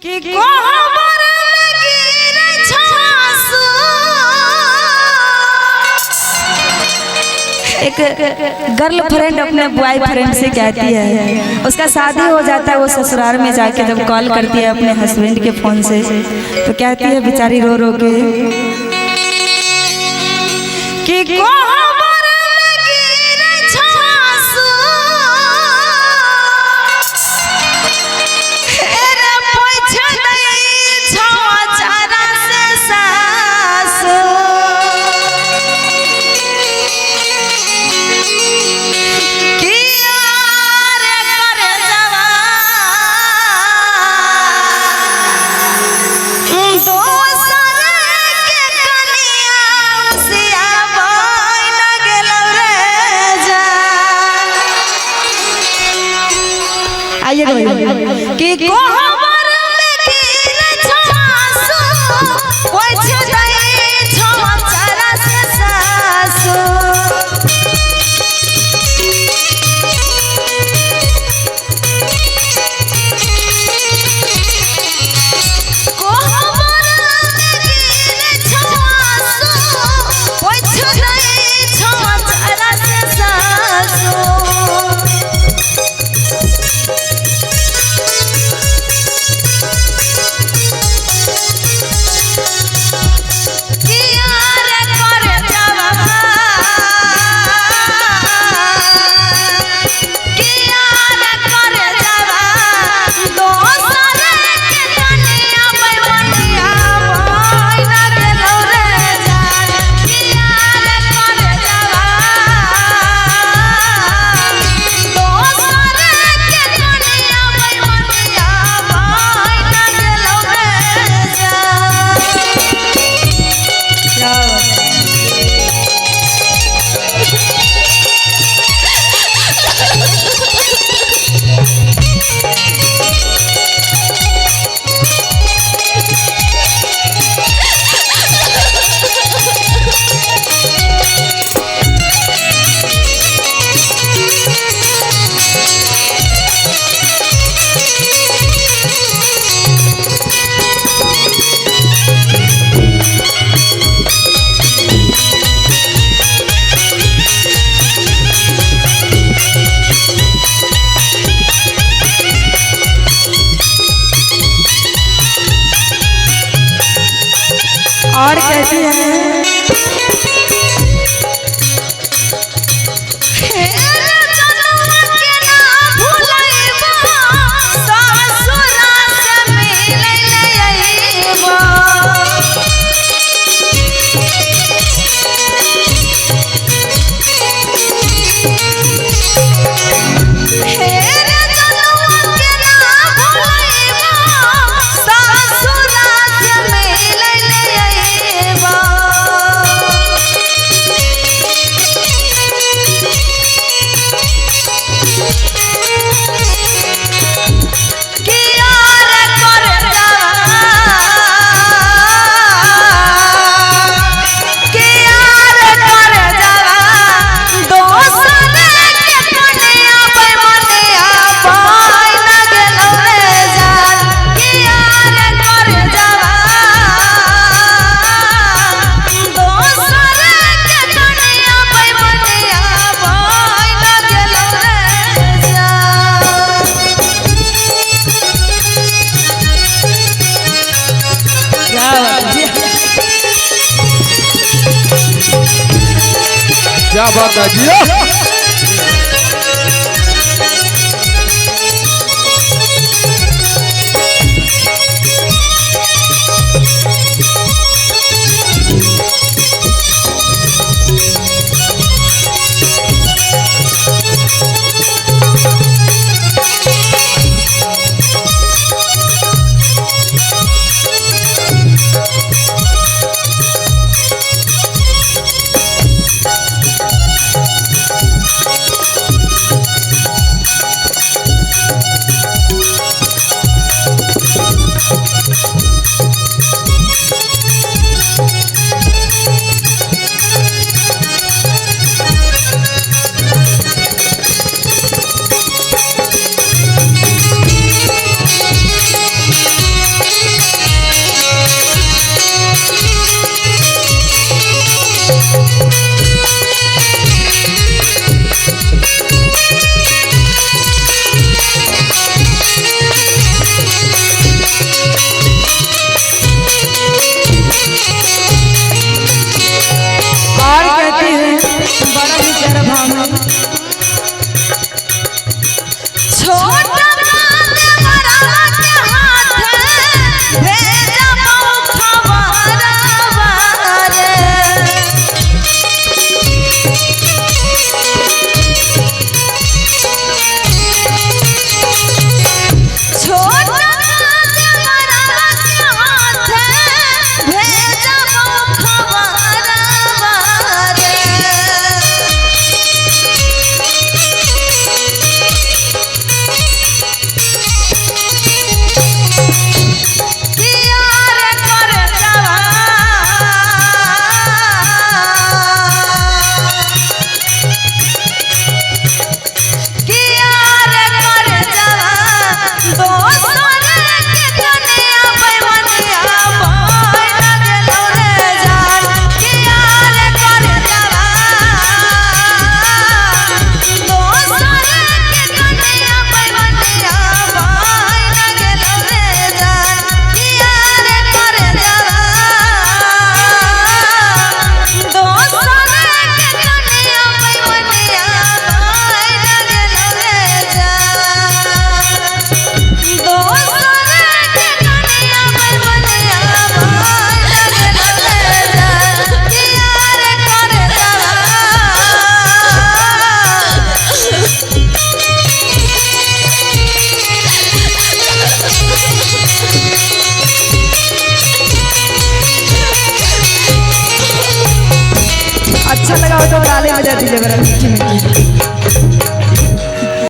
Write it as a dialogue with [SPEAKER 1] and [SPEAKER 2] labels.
[SPEAKER 1] कि कोहबर लगी रे छासू। एक गर्लफ्रेंड अपने बॉयफ्रेंड से कहती है, उसका शादी हो जाता है, वो ससुराल में जाके जब कॉल करती है अपने हस्बैंड के फोन से तो कहती है बेचारी रो रो के कि कोहबर लगी रे छासू। रे पूछ दई छवा चारा से सासू। कि कोहबर लगी रे छासू, पूछ दई छवा चारा से सासू। कोहबर लगी रे छासू, पूछ दई छवा चारा से सासू। और कैसी है
[SPEAKER 2] क्या बात है जी।
[SPEAKER 1] हो तो ताली बजा दीजिए मेरा मीठी मीठी।